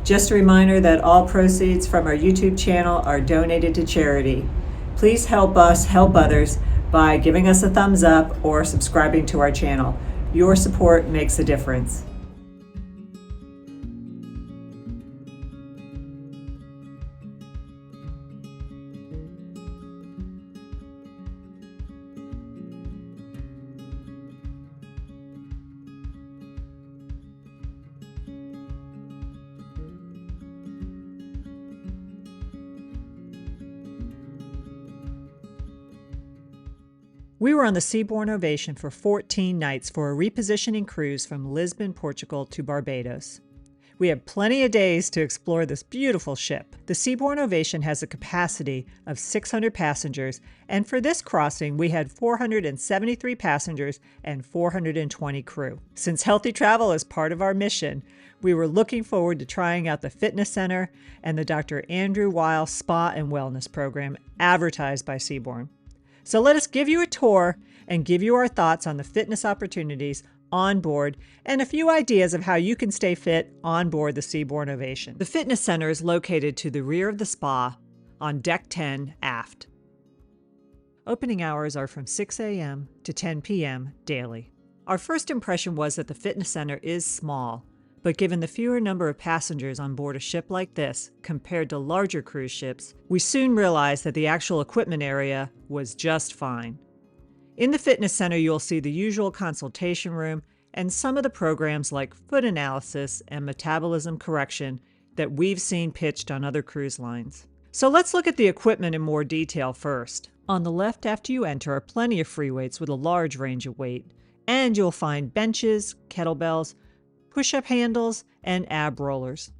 Just a reminder that all proceeds from our YouTube channel are donated to charity. Please help us help others by giving us a thumbs up or subscribing to our channel. Your support makes a difference. We were on the Seabourn Ovation for 14 nights for a repositioning cruise from Lisbon, Portugal to Barbados. We had plenty of days to explore this beautiful ship. The Seabourn Ovation has a capacity of 600 passengers, and for this crossing we had 473 passengers and 420 crew. Since healthy travel is part of our mission, we were looking forward to trying out the fitness center and the Dr. Andrew Weil Spa and Wellness program advertised by Seabourn. So let us give you a tour and give you our thoughts on the fitness opportunities on board and a few ideas of how you can stay fit on board the Seabourn Ovation. The fitness center is located to the rear of the spa on deck 10 aft. Opening hours are from 6 a.m. to 10 p.m. daily. Our first impression was that the fitness center is small, but given the fewer number of passengers on board a ship like this compared to larger cruise ships, we soon realized that the actual equipment area was just fine. In the fitness center, you'll see the usual consultation room and some of the programs like foot analysis and metabolism correction that we've seen pitched on other cruise lines. So let's look at the equipment in more detail first. On the left after you enter are plenty of free weights with a large range of weight, and you'll find benches, kettlebells, push-up handles, and ab rollers.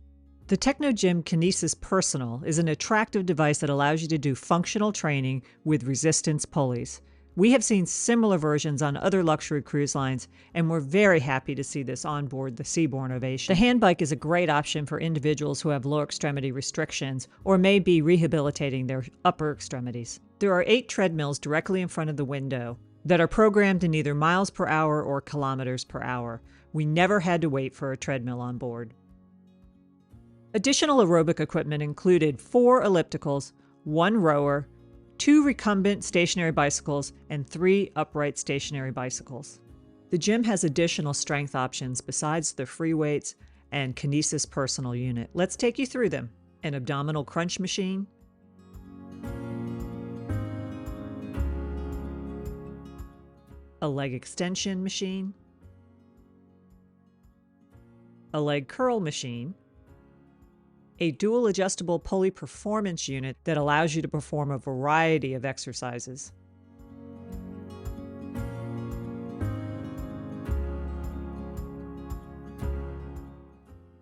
The Technogym Kinesis Personal is an attractive device that allows you to do functional training with resistance pulleys. We have seen similar versions on other luxury cruise lines, and we're very happy to see this on board the Seabourn Ovation. The handbike is a great option for individuals who have lower extremity restrictions or may be rehabilitating their upper extremities. There are 8 treadmills directly in front of the window that are programmed in either miles per hour or kilometers per hour. We never had to wait for a treadmill on board. Additional aerobic equipment included 4 ellipticals, 1 rower, 2 recumbent stationary bicycles, and 3 upright stationary bicycles. The gym has additional strength options besides the free weights and Kinesis Personal unit. Let's take you through them. An abdominal crunch machine, a leg extension machine, a leg curl machine, a dual adjustable pulley performance unit that allows you to perform a variety of exercises,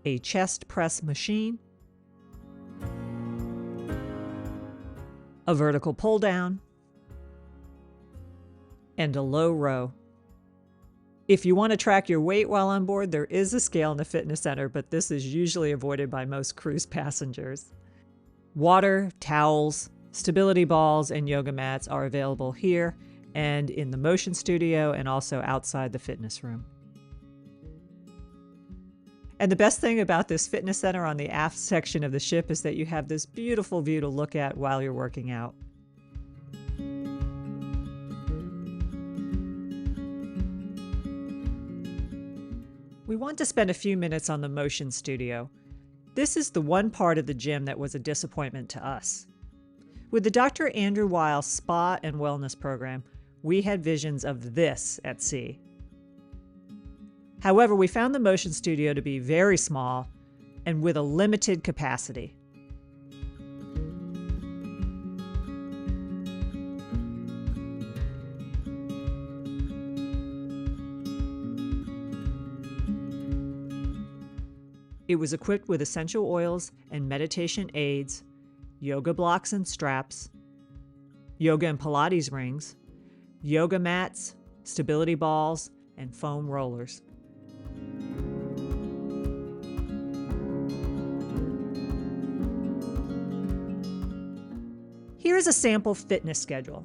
a chest press machine, a vertical pull down, and a low row. If you want to track your weight while on board, there is a scale in the fitness center, but this is usually avoided by most cruise passengers. Water, towels, stability balls, and yoga mats are available here and in the motion studio and also outside the fitness room. And the best thing about this fitness center on the aft section of the ship is that you have this beautiful view to look at while you're working out. We want to spend a few minutes on the motion studio. This is the one part of the gym that was a disappointment to us. With the Dr. Andrew Weil Spa and Wellness program, we had visions of this at sea. However, we found the motion studio to be very small and with a limited capacity. It was equipped with essential oils and meditation aids, yoga blocks and straps, yoga and Pilates rings, yoga mats, stability balls, and foam rollers. Here's a sample fitness schedule.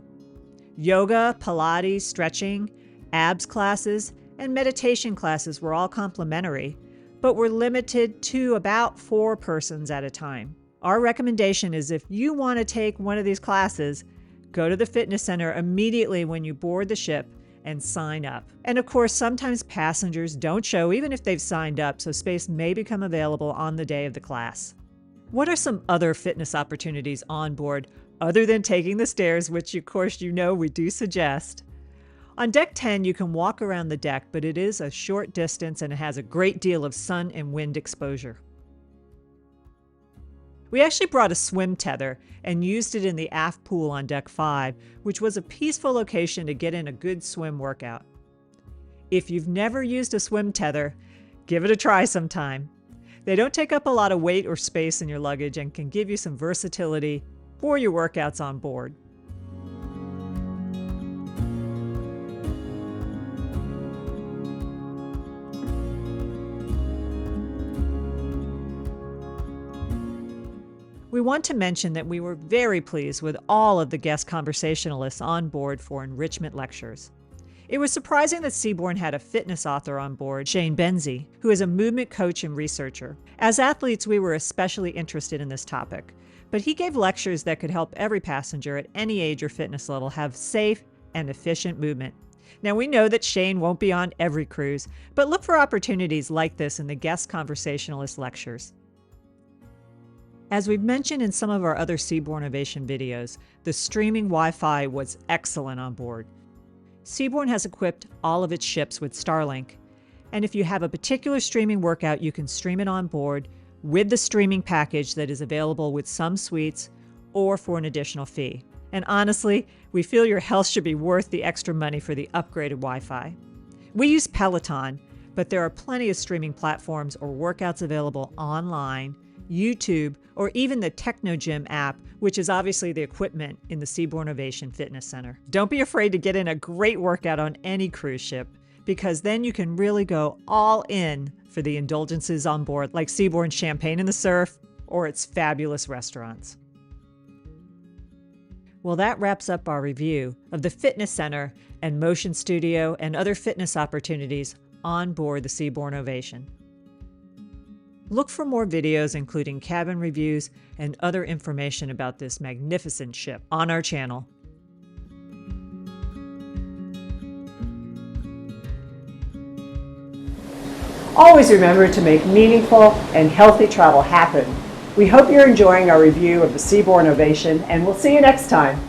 Yoga, Pilates, stretching, abs classes, and meditation classes were all complimentary, but we're limited to about 4 persons at a time. Our recommendation is if you want to take one of these classes, go to the fitness center immediately when you board the ship and sign up. And of course, sometimes passengers don't show even if they've signed up, so space may become available on the day of the class. What are some other fitness opportunities on board other than taking the stairs, which of course you know we do suggest? On Deck 10, you can walk around the deck, but it is a short distance and it has a great deal of sun and wind exposure. We actually brought a swim tether and used it in the aft pool on Deck 5, which was a peaceful location to get in a good swim workout. If you've never used a swim tether, give it a try sometime. They don't take up a lot of weight or space in your luggage and can give you some versatility for your workouts on board. We want to mention that we were very pleased with all of the guest conversationalists on board for Enrichment Lectures. It was surprising that Seabourn had a fitness author on board, Shane Benzie, who is a movement coach and researcher. As athletes, we were especially interested in this topic, but he gave lectures that could help every passenger at any age or fitness level have safe and efficient movement. Now, we know that Shane won't be on every cruise, but look for opportunities like this in the guest conversationalist lectures. As we've mentioned in some of our other Seabourn Ovation videos, the streaming Wi-Fi was excellent on board. Seabourn has equipped all of its ships with Starlink, and if you have a particular streaming workout, you can stream it on board with the streaming package that is available with some suites or for an additional fee. And honestly, we feel your health should be worth the extra money for the upgraded Wi-Fi. We use Peloton, but there are plenty of streaming platforms or workouts available online, YouTube, or even the TechnoGym app, which is obviously the equipment in the Seabourn Ovation Fitness Center. Don't be afraid to get in a great workout on any cruise ship, because then you can really go all in for the indulgences on board, like Seabourn's champagne in the surf or its fabulous restaurants. Well, that wraps up our review of the Fitness Center and Motion Studio and other fitness opportunities on board the Seabourn Ovation. Look for more videos including cabin reviews and other information about this magnificent ship on our channel. Always remember to make meaningful and healthy travel happen. We hope you're enjoying our review of the Seabourn Ovation, and we'll see you next time.